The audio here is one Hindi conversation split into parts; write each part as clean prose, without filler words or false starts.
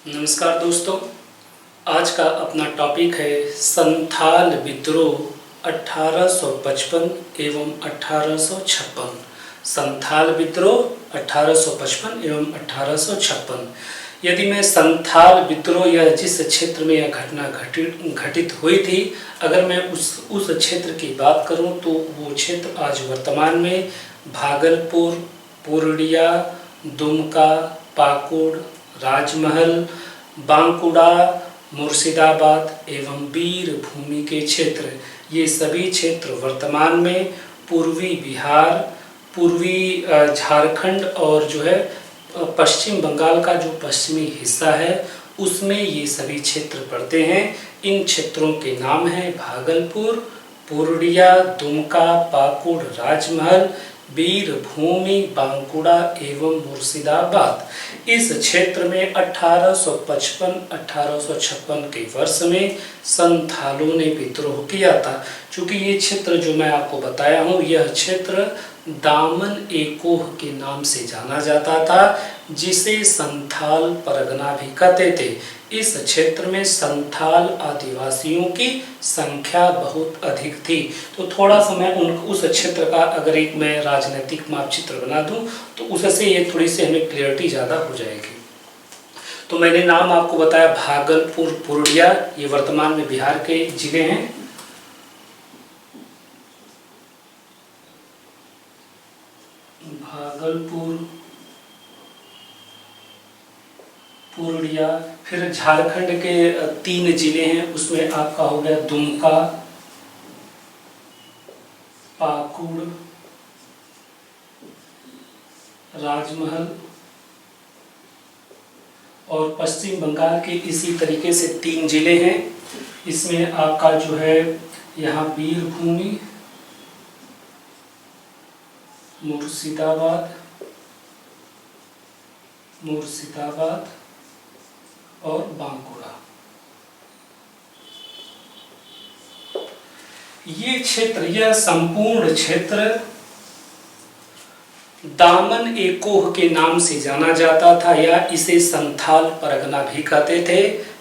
नमस्कार दोस्तों। आज का अपना टॉपिक है संथाल विद्रोह 1855 एवं 1856। संथाल विद्रोह 1855 एवं 1856। यदि मैं संथाल विद्रोह या जिस क्षेत्र में यह घटना घटित हुई थी, अगर मैं उस क्षेत्र की बात करूं तो वो क्षेत्र आज वर्तमान में भागलपुर, पूर्णिया, दुमका, पाकुड़, राजमहल, बांकुड़ा, मुर्शिदाबाद एवं वीरभूमि के क्षेत्र, ये सभी क्षेत्र वर्तमान में पूर्वी बिहार, पूर्वी झारखंड और जो है पश्चिम बंगाल का जो पश्चिमी हिस्सा है उसमें ये सभी क्षेत्र पड़ते हैं। इन क्षेत्रों के नाम हैं भागलपुर, पूर्णिया, दुमका, पाकुड़, राजमहल, वीरभूमि, बांकुड़ा एवं मुर्शिदाबाद। इस क्षेत्र में 1855-1856 के वर्ष में संथालों ने विद्रोह किया था। चूँकि ये क्षेत्र जो मैं आपको बताया हूँ, यह क्षेत्र दामन एकोह के नाम से जाना जाता था, जिसे संथाल परगना भी कहते थे। इस क्षेत्र में संथाल आदिवासियों की संख्या बहुत अधिक थी। तो थोड़ा सा मैं उस क्षेत्र का अगर एक मैं राजनीतिक मापचित्र बना दूं तो उससे ये थोड़ी सी हमें क्लियरिटी ज़्यादा हो जाएगी। तो मैंने नाम आपको बताया भागलपुर, पूर्णिया, ये वर्तमान में बिहार के जिले हैं। भागलपुर, पूर्णिया, फिर झारखंड के 3 जिले हैं, उसमें आपका हो गया दुमका, पाकुड़, राजमहल, और पश्चिम बंगाल के इसी तरीके से 3 जिले हैं। इसमें आपका जो है यहाँ वीरभूमि, मुर्शिदाबाद और बांकुड़ा। ये क्षेत्र, यह संपूर्ण क्षेत्र दामन एकोह के नाम से जाना जाता था, या इसे संथाल परगना भी कहते थे।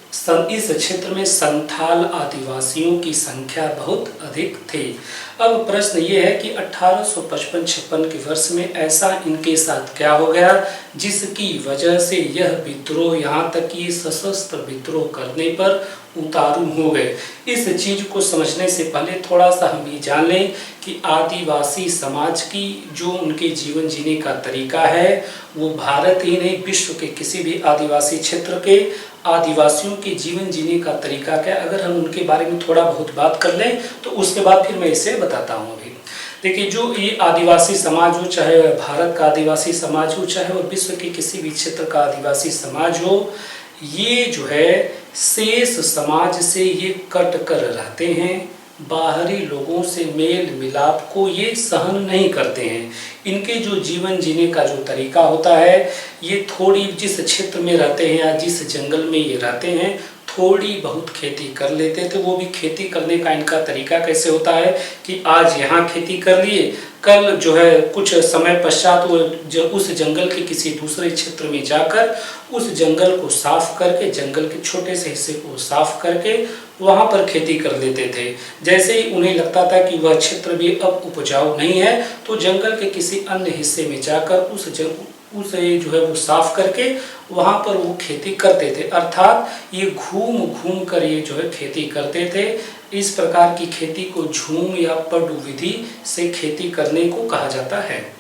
इस क्षेत्र में संथाल आदिवासियों की संख्या बहुत अधिक थी। अब प्रश्न ये है कि 1855-56 के वर्ष में ऐसा इनके साथ क्या हो गया जिसकी वजह से यह विद्रोह, यहाँ तक कि सशस्त्र विद्रोह करने पर उतारू हो गए। इस चीज को समझने से पहले थोड़ा सा हम ये जान लें कि आदिवासी समाज की जो उनके जीवन जीने का तरीका है, वो भारत ही नहीं विश्व के किसी भी आदिवासी क्षेत्र के आदिवासियों के जीवन जीने का तरीका क्या, अगर हम उनके बारे में थोड़ा बहुत बात कर लें तो उसके बाद फिर मैं इसे बताता हूँ। अभी देखिए, जो ये आदिवासी समाज हो, चाहे भारत का आदिवासी समाज हो, चाहे वो विश्व के किसी भी क्षेत्र का आदिवासी समाज हो, ये जो है शेष समाज से ये कट कर रहते हैं। बाहरी लोगों से मेल मिलाप को ये सहन नहीं करते हैं। इनके जो जीवन जीने का जो तरीका होता है, ये थोड़ी जिस क्षेत्र में रहते हैं या जिस जंगल में ये रहते हैं, थोड़ी बहुत खेती कर लेते थे। वो भी खेती करने का इनका तरीका कैसे होता है कि आज यहाँ खेती कर लिए, कल जो है कुछ समय पश्चात वो उस जंगल के किसी दूसरे क्षेत्र में जाकर उस जंगल को साफ करके, जंगल के छोटे से हिस्से को साफ करके वहाँ पर खेती कर लेते थे। जैसे ही उन्हें लगता था कि वह क्षेत्र भी अब उपजाऊ नहीं है, तो जंगल के किसी अन्य हिस्से में जाकर उसे जो है वो साफ करके वहाँ पर वो खेती करते थे। अर्थात ये घूम घूम कर ये जो है खेती करते थे। इस प्रकार की खेती को झूम या पडु विधि से खेती करने को कहा जाता है।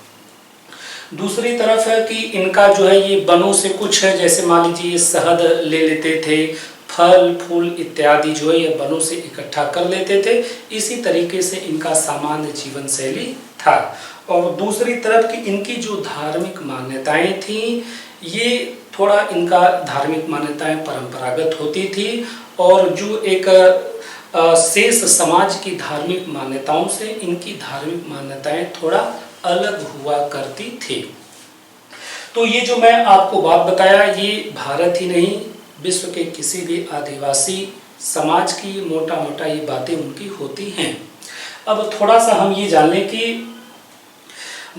दूसरी तरफ है कि इनका जो है ये वनों से कुछ है, जैसे मान लीजिए शहद ले लेते थे, फल फूल इत्यादि जो है ये वनों से इकट्ठा कर लेते थे। इसी तरीके से इनका सामान्य जीवन शैली था। और दूसरी तरफ की इनकी जो धार्मिक मान्यताएं थी, ये थोड़ा इनका धार्मिक मान्यताएं परंपरागत होती थी, और जो एक शेष समाज की धार्मिक मान्यताओं से इनकी धार्मिक मान्यताएं थोड़ा अलग हुआ करती थी। तो ये जो मैं आपको बात बताया, ये भारत ही नहीं विश्व के किसी भी आदिवासी समाज की मोटा मोटा ये बातें उनकी होती हैं। अब थोड़ा सा हम ये जान लें कि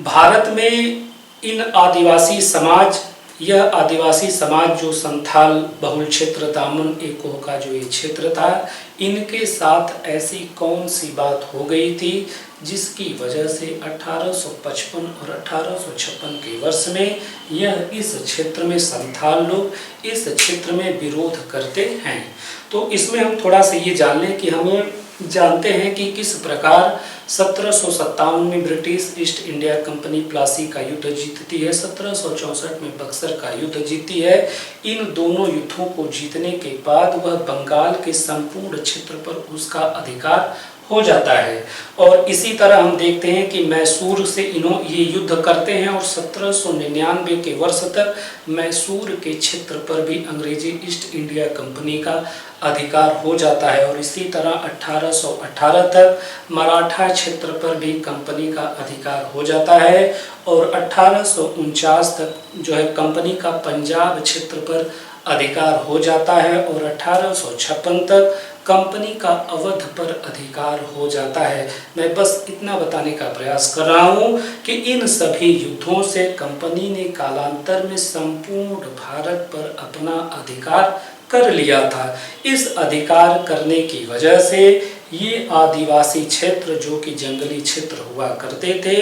भारत में इन आदिवासी समाज यह आदिवासी समाज जो संथाल बहुल क्षेत्र दामन एको का जो ये क्षेत्र था, इनके साथ ऐसी कौन सी बात हो गई थी जिसकी वजह से 1855 और 1856 के वर्ष में यह इस क्षेत्र में संथाल लोग इस क्षेत्र में विरोध करते हैं। तो इसमें हम थोड़ा सा ये जान लें कि हमें जानते हैं कि किस प्रकार 1757 में British east India company Plassey का युद्ध जीतती है, 1764 में बक्सर का युद्ध जीतती है। इन दोनों युद्धों को जीतने के बाद वह बंगाल के संपूर्ण क्षेत्र पर उसका अधिकार हो जाता है। और इसी तरह हम देखते हैं कि मैसूर से ये युद्ध करते हैं और 1799 के वर्ष तक मैसूर के क्षेत्र पर भी अंग्रेजी ईस्ट इंडिया कंपनी का अधिकार हो जाता है। और इसी तरह 1818 तक मराठा क्षेत्र पर भी कंपनी का अधिकार हो जाता है और 1849 तक जो है कंपनी का पंजाब क्षेत्र पर अधिकार हो जाता है और 1856 तक कंपनी का अवध पर अधिकार हो जाता है। मैं बस इतना बताने का प्रयास कर रहा हूँ कि इन सभी युद्धों से कंपनी ने कालांतर में संपूर्ण भारत पर अपना अधिकार कर लिया था। इस अधिकार करने की वजह से ये आदिवासी क्षेत्र जो कि जंगली क्षेत्र हुआ करते थे,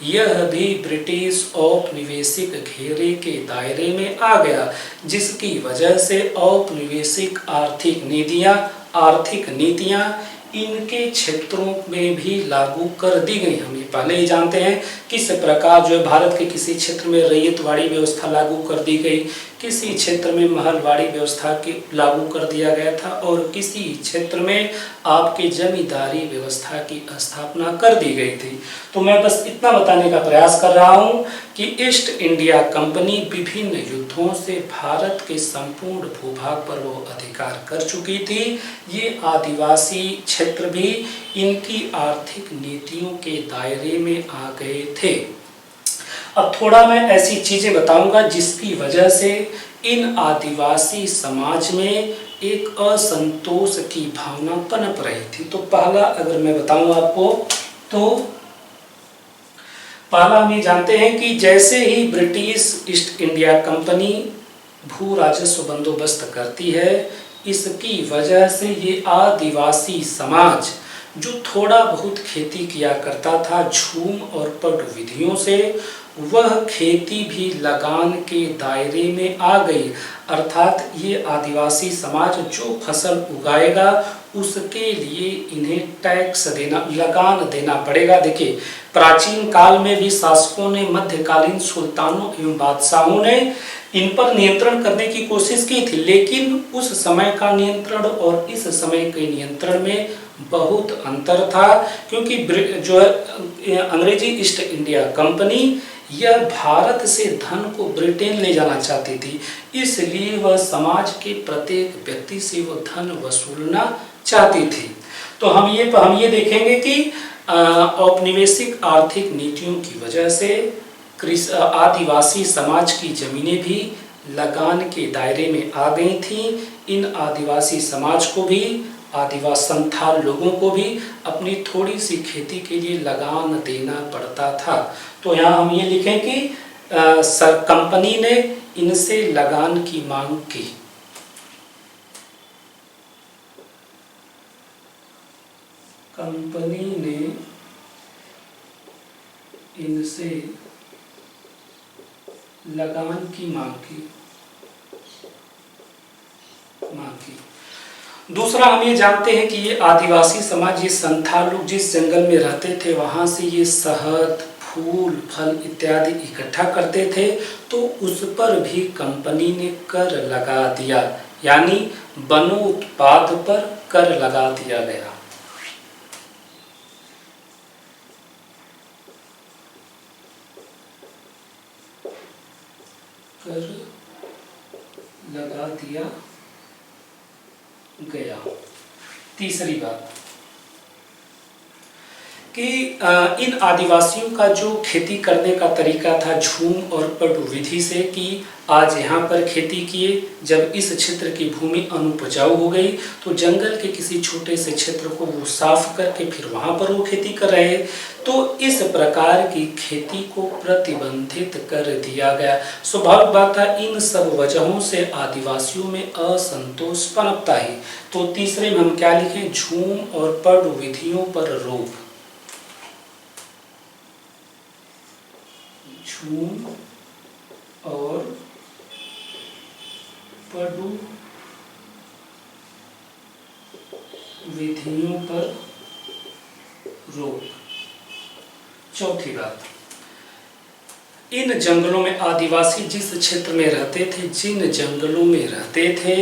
यह भी ब्रिटिश औपनिवेशिक घेरे के दायरे में आ गया, जिसकी वजह से औपनिवेशिक आर्थिक नीतियां इनके क्षेत्रों में भी लागू कर दी गई। हम ये पहले ही जानते हैं किस प्रकार जो है भारत के किसी क्षेत्र में रैयतवाड़ी व्यवस्था लागू कर दी गई, किसी क्षेत्र में महलवाड़ी व्यवस्था की लागू कर दिया गया था और किसी क्षेत्र में आपके जमींदारी व्यवस्था की स्थापना कर दी गई थी। तो मैं बस इतना बताने का प्रयास कर रहा हूँ कि ईस्ट इंडिया कंपनी विभिन्न युद्धों से भारत के संपूर्ण भूभाग पर वो अधिकार कर चुकी थी। ये आदिवासी क्षेत्र भी इनकी आर्थिक नीतियों के दायरे में आ गए थे। अब थोड़ा मैं ऐसी चीजें बताऊंगा जिसकी वजह से इन आदिवासी समाज में एक असंतोष की भावना पनप रही थी। तो पहला अगर मैं बताऊं आपको, तो पहला हम ये जानते हैं कि जैसे ही ब्रिटिश ईस्ट इंडिया कंपनी भू राजस्व बंदोबस्त करती है, इसकी वजह से ये आदिवासी समाज जो थोड़ा बहुत खेती किया करता था झूम और पट विधियों से, वह खेती भी लगान के दायरे में आ गई। अर्थात ये आदिवासी समाज जो फसल उगाएगा उसके लिए इन्हें टैक्स देना, लगान देना पड़ेगा। देखिए, प्राचीन काल में भी शासकों ने, मध्यकालीन सुल्तानों एवं बादशाहों ने इन पर नियंत्रण करने की कोशिश की थी, लेकिन उस समय का नियंत्रण और इस समय के नियंत्रण में बहुत अंतर था, क्योंकि जो अंग्रेजी ईस्ट इंडिया कंपनी यह भारत से धन को ब्रिटेन ले जाना चाहती थी, इसलिए वह समाज के प्रत्येक व्यक्ति से वह धन वसूलना चाहती थी। तो हम ये देखेंगे कि औपनिवेशिक आर्थिक नीतियों की वजह से आदिवासी समाज की जमीनें भी लगान के दायरे में आ गई थीं। इन आदिवासी समाज को भी, आदिवासी संथाल लोगों को भी अपनी थोड़ी सी खेती के लिए लगान देना पड़ता था। तो यहाँ हम ये लिखें कि कंपनी ने इनसे लगान की मांग की। कंपनी ने इनसे लगान की मांग की। दूसरा हम ये जानते हैं कि ये आदिवासी समाज, ये संथाल लोग जिस जंगल में रहते थे वहां से ये शहद, फूल, फल इत्यादि इकट्ठा करते थे, तो उस पर भी कंपनी ने कर लगा दिया, यानी वनोत्पाद पर कर लगा दिया गया। कर लगा दिया गया। तीसरी बात, कि इन आदिवासियों का जो खेती करने का तरीका था झूम और पटु विधि से, कि आज यहाँ पर खेती किए, जब इस क्षेत्र की भूमि अनुपजाऊ हो गई तो जंगल के किसी छोटे से क्षेत्र को वो साफ करके फिर वहाँ पर वो खेती कर रहे। तो इस प्रकार की खेती को प्रतिबंधित कर दिया गया। स्वाभाविक बात है, इन सब वजहों से आदिवासियों में असंतोष पनपता है। तो तीसरे में हम क्या लिखें, झूम और पटु विधियों पर रोक। झूम और पटु विधियों पर रोक। चौथी बात, इन जंगलों में आदिवासी जिस क्षेत्र में रहते थे, जिन जंगलों में रहते थे,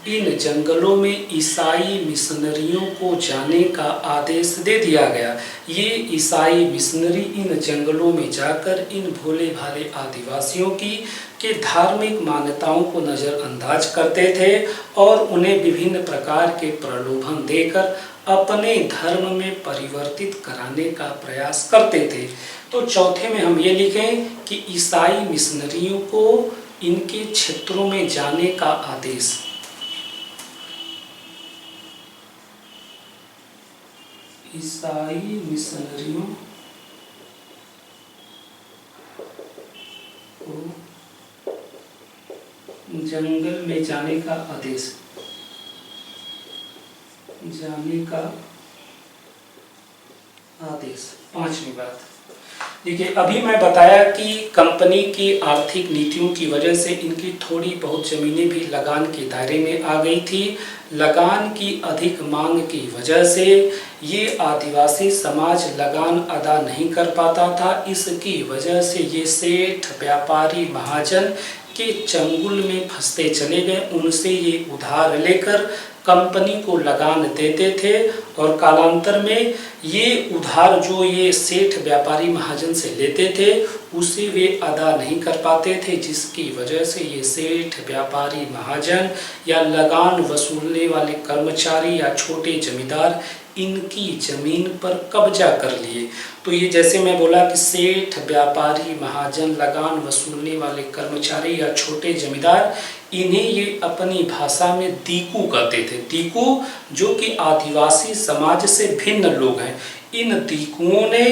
इन जंगलों में ईसाई मिशनरियों को जाने का आदेश दे दिया गया। ये ईसाई मिशनरी इन जंगलों में जाकर इन भोले भाले आदिवासियों के धार्मिक मान्यताओं को नज़रअंदाज करते थे और उन्हें विभिन्न प्रकार के प्रलोभन देकर अपने धर्म में परिवर्तित कराने का प्रयास करते थे। तो चौथे में हम ये लिखें कि ईसाई मिशनरियों को इनके क्षेत्रों में जाने का आदेश। ईसाई मिशनरियों को जंगल में जाने का आदेश, पांचवी बात, देखिए अभी मैं बताया कि कंपनी की आर्थिक नीतियों की वजह से इनकी थोड़ी बहुत जमीनें भी लगान के दायरे में आ गई थी। लगान की अधिक मांग की वजह से ये आदिवासी समाज लगान अदा नहीं कर पाता था। इसकी वजह से ये सेठ, व्यापारी, महाजन के चंगुल में फंसते चले गए। उनसे ये उधार लेकर कंपनी को लगान देते थे और कालांतर में ये उधार जो ये सेठ, व्यापारी, महाजन से लेते थे उसे वे अदा नहीं कर पाते थे, जिसकी वजह से ये सेठ, व्यापारी, महाजन या लगान वसूलने वाले कर्मचारी या छोटे जमींदार इनकी जमीन पर कब्जा कर लिए। तो ये जैसे मैं बोला कि सेठ, व्यापारी, महाजन, लगान वसूलने वाले कर्मचारी या छोटे जमींदार, इन्हें ये अपनी भाषा में दीकू कहते थे। दीकू जो कि आदिवासी समाज से भिन्न लोग हैं। इन दीकुओं ने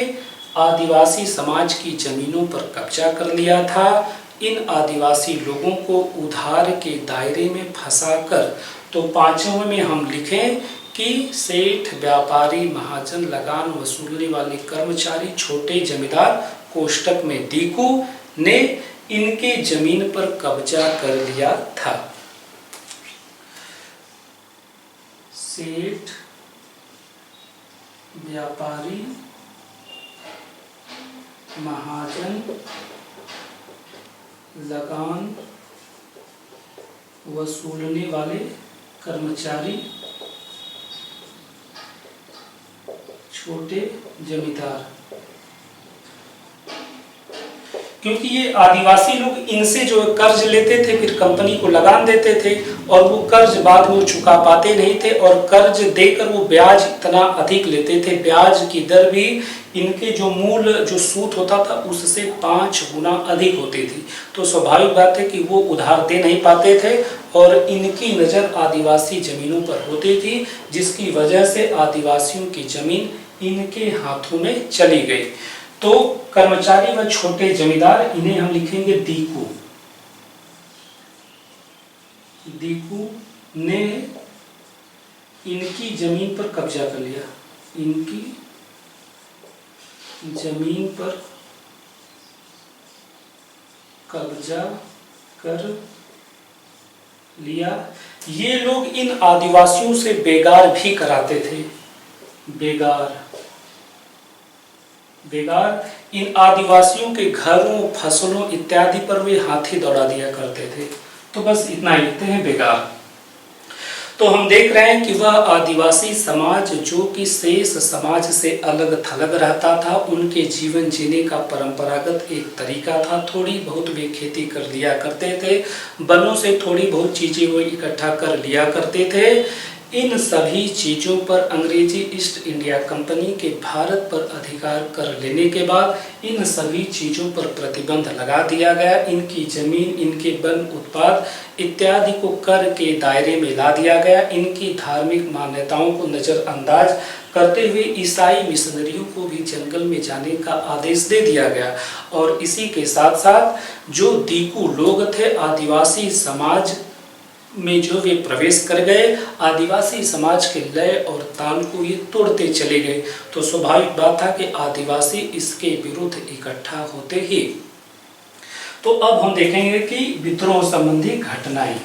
आदिवासी समाज की जमीनों पर कब्जा कर लिया था। इन आदिवासी लोगों को उधार के दायरे में फंसाकर, तो पांचवें में हम लिखें कि सेठ, व्यापारी, महाजन, लगान वसूलने वाले कर्मचारी, छोटे जमींदार कोष्टक में दीकू ने इनके जमीन पर कब्जा कर लिया था। सेठ, व्यापारी, महाजन, लगान वसूलने वाले कर्मचारी, छोटे जमींदार, क्योंकि ये आदिवासी लोग इनसे जो कर्ज लेते थे फिर कंपनी को लगान देते थे और वो कर्ज बाद में चुका पाते नहीं थे और कर्ज देकर वो ब्याज इतना अधिक लेते थे। ब्याज की दर भी इनके जो मूल जो सूद होता था उससे 5 गुना अधिक होती थी। तो स्वाभाविक बात है कि वो उधार दे नहीं पाते थे और इनकी नज़र आदिवासी जमीनों पर होती थी, जिसकी वजह से आदिवासियों की जमीन इनके हाथों में चली गई। तो कर्मचारी व छोटे जमींदार, इन्हें हम लिखेंगे दीकू। दीकू ने इनकी जमीन पर कब्जा कर लिया। इनकी जमीन पर कब्जा कर लिया। ये लोग इन आदिवासियों से बेगार भी कराते थे। बेगार इन आदिवासियों के घरों, फसलों इत्यादि पर वे हाथी दौड़ा दिया करते थे। तो बस इतना ही लिखते हैं, बेगार। तो हम देख रहे हैं कि वह आदिवासी समाज जो कि शेष समाज से अलग थलग रहता था, उनके जीवन जीने का परंपरागत एक तरीका था। थोड़ी बहुत वे खेती कर लिया करते थे, वनों से थोड़ी बहुत चीज़ें वो इकट्ठा कर लिया करते थे। इन सभी चीज़ों पर अंग्रेजी ईस्ट इंडिया कंपनी के भारत पर अधिकार कर लेने के बाद इन सभी चीज़ों पर प्रतिबंध लगा दिया गया। इनकी जमीन, इनके वन उत्पाद इत्यादि को कर के दायरे में ला दिया गया। इनकी धार्मिक मान्यताओं को नज़रअंदाज करते हुए ईसाई मिशनरियों को भी जंगल में जाने का आदेश दे दिया गया। और इसी के साथ साथ जो दीकू लोग थे, आदिवासी समाज में जो वे प्रवेश कर गए, आदिवासी समाज के लय और ताल को ये तोड़ते चले गए। तो स्वाभाविक बात था कि आदिवासी इसके विरुद्ध इकट्ठा होते ही। तो अब हम देखेंगे कि विद्रोह संबंधी घटनाएं।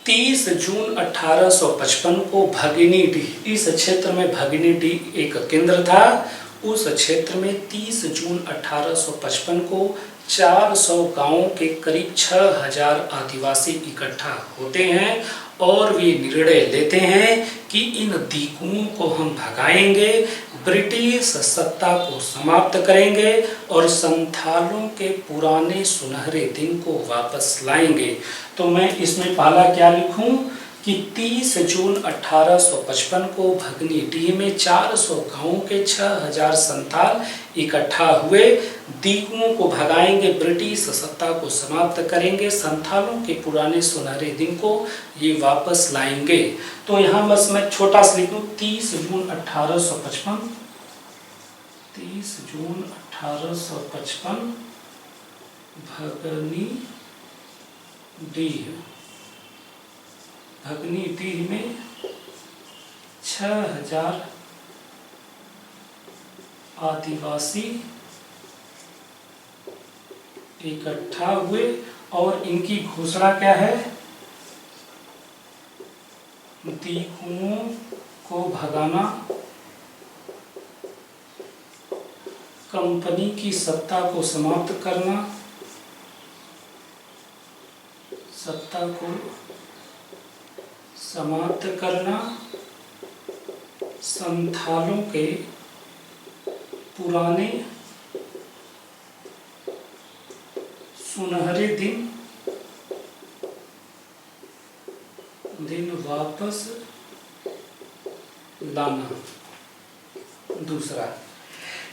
30 जून 1855 को भगिनीडीह, इस क्षेत्र में भगिनीडीह एक केंद्र था, उस क्षेत्र में 30 जून 1855 को 400 गांवों के करीब 6000 आदिवासी इकट्ठा होते हैं और वे निर्णय लेते हैं कि इन दीकुओं को हम भगाएंगे, ब्रिटिश सत्ता को समाप्त करेंगे और संथालों के पुराने सुनहरे दिन को वापस लाएंगे। तो मैं इसमें पहला क्या लिखूं कि 30 जून 1855 को भगिनीडीह में 400 गांवों के 6000 संथाल इकट्ठा हुए। दीकुओं को भगाएंगे, ब्रिटिश सत्ता को समाप्त करेंगे, संथालों के पुराने सुनहरे दिन को ये वापस लाएंगे। तो यहाँ बस मैं छोटा सा लिखूं 30 जून 1855, 30 जून 1855 भगिनीडीह में 6000 आदिवासी इकट्ठा हुए और इनकी घोषणा क्या है, दीकुओं को भगाना, कंपनी की सत्ता को समाप्त करना, सत्ता को समाप्त करना, संथालों के पुराने सुनहरे दिन वापस लाना। दूसरा,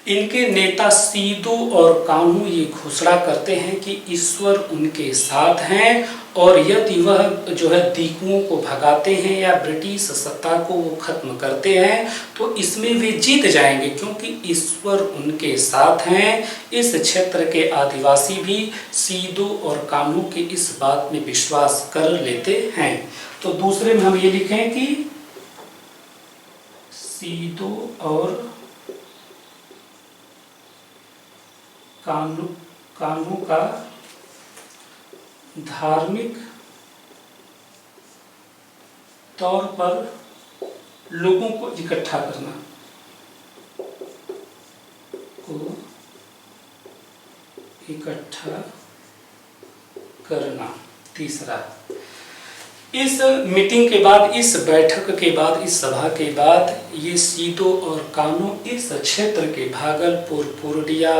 इनके नेता सीदू और कान्हू ये घोषणा करते हैं कि ईश्वर उनके साथ हैं और यदि वह जो है दीकुओं को भगाते हैं या ब्रिटिश सत्ता को वो खत्म करते हैं तो इसमें वे जीत जाएंगे, क्योंकि ईश्वर उनके साथ हैं। इस क्षेत्र के आदिवासी भी सीदू और कान्हू के इस बात में विश्वास कर लेते हैं। तो दूसरे में हम ये लिखें कि सीदू और कान्हू का धार्मिक तौर पर लोगों को इकट्ठा करना, तीसरा, इस मीटिंग के बाद, इस बैठक के बाद, इस सभा के बाद ये सीदो और कान्हू इस क्षेत्र के भागलपुर, पूर्णिया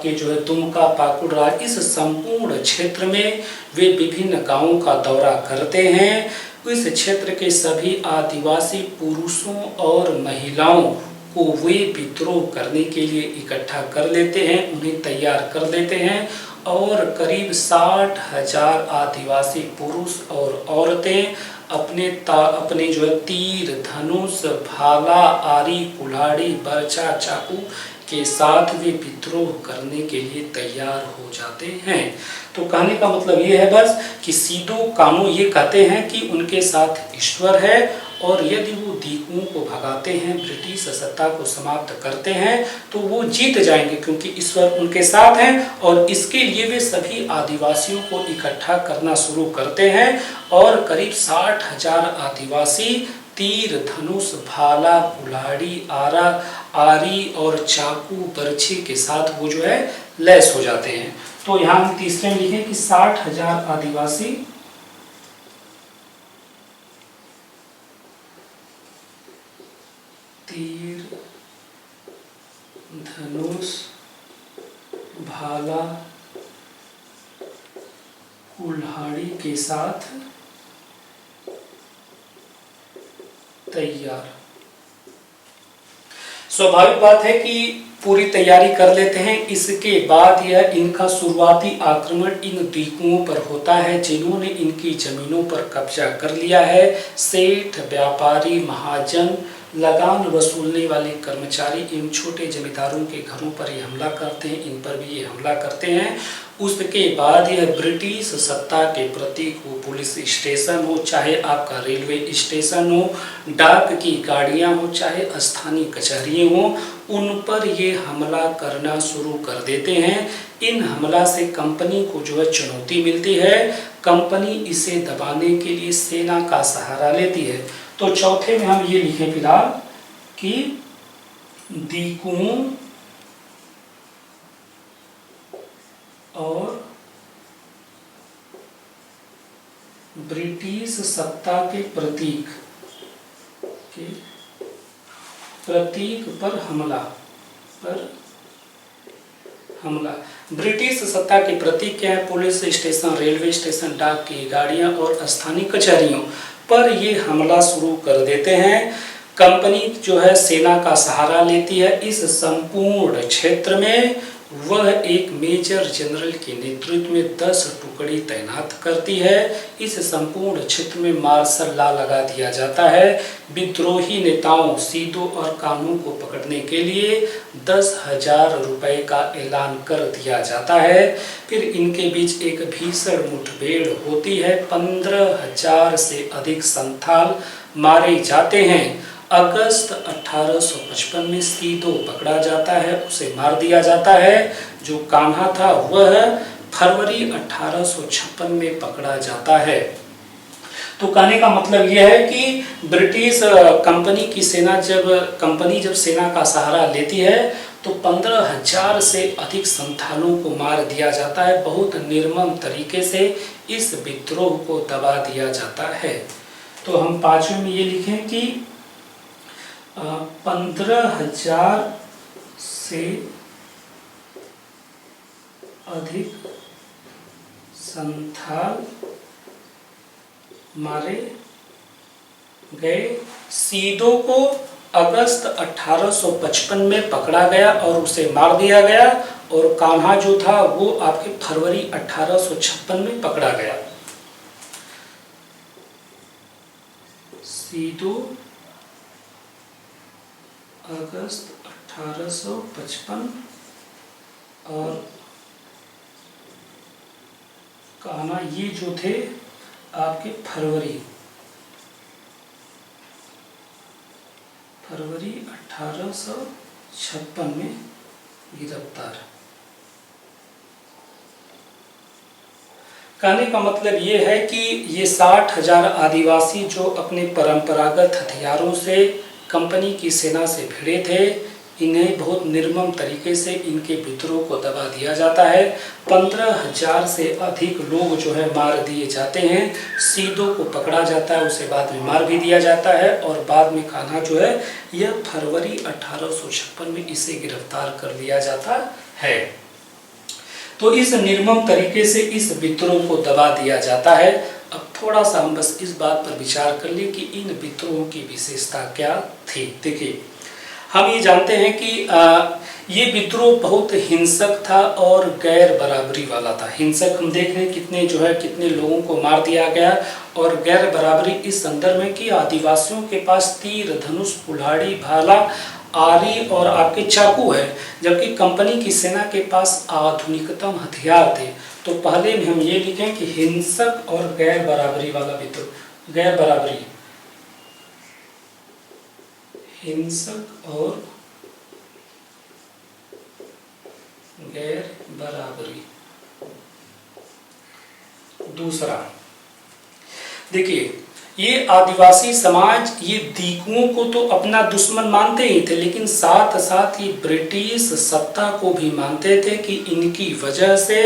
के जो है दुमका, पाकुड़, इस संपूर्ण क्षेत्र में वे विभिन्न गांवों का दौरा करते हैं। इस क्षेत्र के सभी आदिवासी पुरुषों और महिलाओं को वे विद्रोह करने के लिए इकट्ठा कर लेते हैं, उन्हें तैयार कर लेते हैं और करीब 60,000 आदिवासी पुरुष और औरतें अपने जो है तीर, धनुष, भाला, आरी, कुल्हाड़ी, बर्छा, चाकू के साथ वे विद्रोह करने के लिए तैयार हो जाते हैं। तो कहने का मतलब ये है बस कि सीदो कान्हू ये कहते हैं कि उनके साथ ईश्वर है और यदि वो दीकुओं को भगाते हैं, ब्रिटिश सत्ता को समाप्त करते हैं तो वो जीत जाएंगे, क्योंकि ईश्वर उनके साथ हैं। और इसके लिए वे सभी आदिवासियों को इकट्ठा करना शुरू करते हैं और करीब 60,000 आदिवासी तीर, धनुष, भाला, कुल्हाड़ी, आरी और चाकू, बर्छी के साथ वो जो है लैस हो जाते हैं। तो यहाँ हम तीसरे में लिखें कि 60,000 आदिवासी तीर, धनुष, भाला, कुल्हाड़ी के साथ तैयार। स्वाभाविक बात है कि पूरी तैयारी कर लेते हैं। इसके बाद यह इनका शुरुआती आक्रमण इन द्वीपों पर होता है जिन्होंने इनकी जमीनों पर कब्जा कर लिया है। सेठ, व्यापारी, महाजन, लगान वसूलने वाले कर्मचारी इन छोटे जमींदारों के घरों पर ये हमला करते हैं, इन पर भी ये हमला करते हैं। उसके बाद यह ब्रिटिश सत्ता के प्रतीक हो, पुलिस स्टेशन हो, चाहे आपका रेलवे स्टेशन हो, डाक की गाड़ियां हो, चाहे स्थानीय कचहरियां हो, उन पर ये हमला करना शुरू कर देते हैं। इन हमला से कंपनी को जो है चुनौती मिलती है। कंपनी इसे दबाने के लिए सेना का सहारा लेती है। तो चौथे में हम ये लिखें फिलहाल कि दीकुओं और ब्रिटिश सत्ता के प्रतीक पर हमला। ब्रिटिश सत्ता के प्रतीक क्या है? पुलिस स्टेशन, रेलवे स्टेशन, डाक की गाड़ियां और स्थानीय कचहरियों पर ये हमला शुरू कर देते हैं। कंपनी जो है सेना का सहारा लेती है। इस संपूर्ण क्षेत्र में वह एक मेजर जनरल के नेतृत्व में 10 टुकड़ी तैनात करती है। इस संपूर्ण क्षेत्र में मार्शल लॉ लगा दिया जाता है। विद्रोही नेताओं, सीधों और कानून को पकड़ने के लिए 10,000 रुपए का ऐलान कर दिया जाता है। फिर इनके बीच एक भीषण मुठभेड़ होती है। 15,000 से अधिक संथाल मारे जाते हैं। अगस्त 1855 में सीधो पकड़ा जाता है, उसे मार दिया जाता है। जो कान्हा था वह फरवरी 1856 में पकड़ा जाता है। तो कहने का मतलब यह है कि ब्रिटिश कंपनी की सेना कंपनी जब सेना का सहारा लेती है तो 15,000 से अधिक संथालों को मार दिया जाता है। बहुत निर्मम तरीके से इस विद्रोह को दबा दिया जाता है। तो हम पांचवें में ये लिखें कि 15,000 से अधिक संथाल मारे गए। सीधो को अगस्त 1855 में पकड़ा गया और उसे मार दिया गया, और कान्हा जो था वो आपके फरवरी 1856 में पकड़ा गया। सीधो अगस्त 1855 और कान्हा ये जो थे आपके फरवरी 1856 में गिरफ्तार। कहने का मतलब ये है कि ये 60,000 आदिवासी जो अपने परंपरागत हथियारों से कंपनी की सेना से भिड़े थे, इन्हें बहुत निर्मम तरीके से इनके विद्रोह को दबा दिया जाता है। 15,000 से अधिक लोग जो है मार दिए जाते हैं। सीधो को पकड़ा जाता है, उसे बाद में मार भी दिया जाता है, और बाद में कान्हा जो है यह फरवरी 1856 में इसे गिरफ्तार कर लिया जाता है। तो इस निर्मम तरीके से इस विद्रोह को दबा दिया जाता है। अब थोड़ा सा हम बस इस बात पर विचार कर लें कि इन विद्रोहों की विशेषता क्या थी। देखिए, हम ये जानते हैं कि ये विद्रोह बहुत हिंसक था और गैर बराबरी वाला था। हिंसक हम देख रहे हैं कितने लोगों को मार दिया गया, और गैर बराबरी इस संदर्भ में कि आदिवासियों के पास तीर, धनुष, कुल्हाड़ी, भाला, आरी और आपके चाकू है, जबकि कंपनी की सेना के पास आधुनिकतम हथियार थे। तो पहले में हम ये लिखें कि हिंसक और गैर बराबरी वाला विद्रोह। गैर बराबरी, हिंसक और गैर बराबरी। दूसरा, देखिए, ये आदिवासी समाज ये दीकुओं को तो अपना दुश्मन मानते ही थे, लेकिन साथ साथ ये ब्रिटिश सत्ता को भी मानते थे कि इनकी वजह से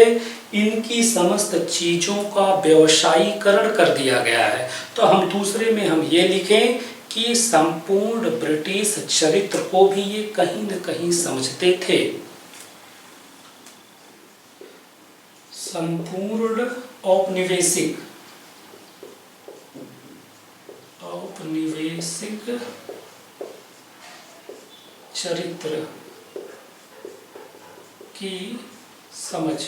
इनकी समस्त चीजों का व्यवसायीकरण कर दिया गया है। तो हम दूसरे में हम ये लिखें कि संपूर्ण ब्रिटिश चरित्र को भी ये कहीं न कहीं समझते थे। संपूर्ण औपनिवेशिक औपनिवेशिक चरित्र की समझ।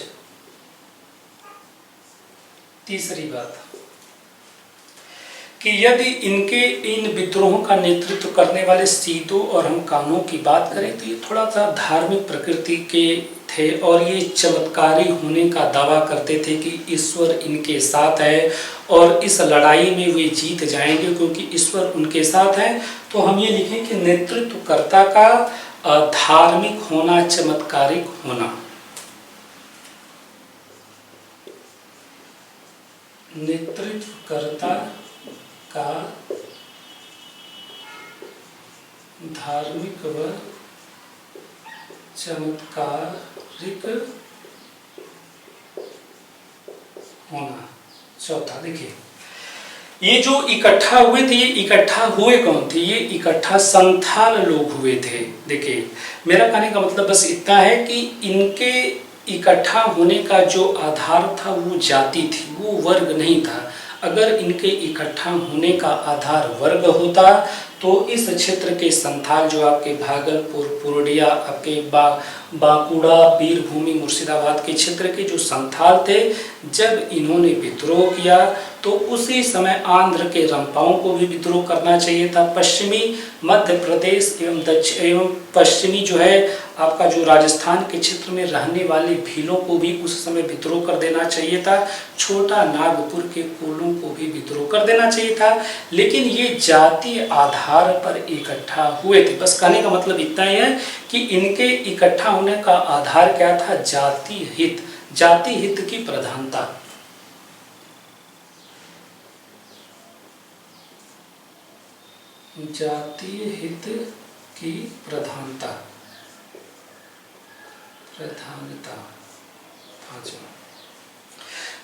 तीसरी बात कि यदि इनके इन विद्रोहों का नेतृत्व करने वाले सीतों और हम कानों की बात करें तो ये थोड़ा सा धार्मिक प्रकृति के थे और ये चमत्कारी होने का दावा करते थे कि ईश्वर इनके साथ है और इस लड़ाई में वे जीत जाएंगे क्योंकि ईश्वर उनके साथ है। तो हम ये लिखें कि नेतृत्वकर्ता का धार्मिक होना, चमत्कारिक होना। नेतृत्वकर्ता का धार्मिक व चमत्कारिक होना। चौथा देखिए, ये जो इकट्ठा हुए थे, ये इकट्ठा हुए कौन थे? ये इकट्ठा संथाल लोग हुए थे। देखिए, मेरा कहने का मतलब बस इतना है कि इनके इकट्ठा होने का जो आधार था वो जाति थी, वो वर्ग नहीं था। अगर इनके इकट्ठा होने का आधार वर्ग होता तो इस क्षेत्र के संथाल जो आपके भागलपुर, पूर्णिया, आपके बांकुड़ा, बीरभूमि, मुर्शिदाबाद के क्षेत्र के जो संथाल थे, जब इन्होंने विद्रोह किया तो उसी समय आंध्र के रंपाओं को भी विद्रोह करना चाहिए था। पश्चिमी मध्य प्रदेश एवं पश्चिमी जो है आपका जो राजस्थान के क्षेत्र में रहने वाले भीलों को भी उस समय विद्रोह कर देना चाहिए था। छोटा नागपुर के कोलों को भी विद्रोह कर देना चाहिए था, लेकिन ये जातीय आधार पर इकट्ठा हुए थे। बस कहने का मतलब इतना ही है कि इनके इकट्ठा होने का आधार क्या था? जातीय हित, जाति हित की प्रधानता। जातीय हित की प्रधानता।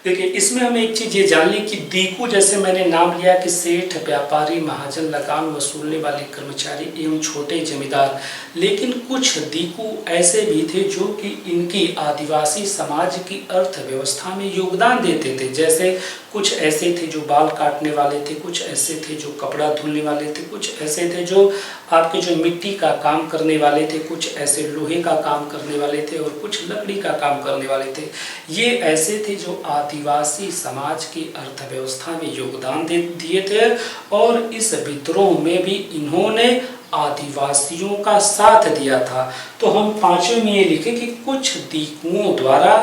देखिए, इसमें हमें एक चीज ये जान ली कि दीकू, जैसे मैंने नाम लिया कि सेठ, व्यापारी, महाजन, लगान वसूलने वाले कर्मचारी एवं छोटे जमींदार, लेकिन कुछ दीकू ऐसे भी थे जो कि इनकी आदिवासी समाज की अर्थव्यवस्था में योगदान देते थे। जैसे कुछ ऐसे थे जो बाल काटने वाले थे, कुछ ऐसे थे जो कपड़ा धुलने वाले थे, कुछ ऐसे थे जो आपके जो मिट्टी का काम करने वाले थे, कुछ ऐसे लोहे का काम करने वाले थे और कुछ लकड़ी का काम करने वाले थे। ये ऐसे थे जो आदिवासी समाज की अर्थव्यवस्था में योगदान दिए थे और इस विद्रोह में भी इन्होंने आदिवासियों का साथ दिया था। तो हम पांचवें में ये लिखे कि कुछ दीकुओं द्वारा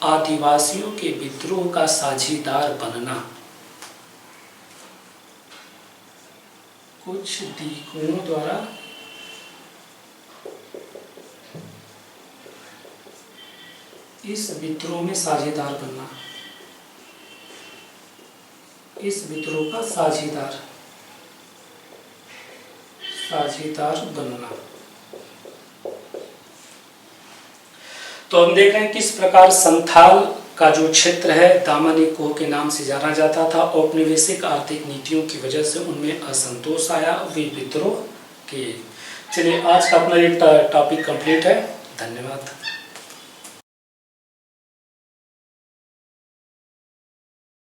आदिवासियों के विद्रोह का साझीदार बनना। कुछ दीकुओं द्वारा इस विद्रोह में साझीदार बनना, इस विद्रोह का साझीदार बनना। तो हम देख रहे हैं किस प्रकार संथाल का जो क्षेत्र है दामनी कोह के नाम से जाना जाता था। औपनिवेशिक आर्थिक नीतियों की वजह से उनमें असंतोष आया, वे विद्रोह किए। चलिए, आज का अपना ये टॉपिक कंप्लीट है। धन्यवाद।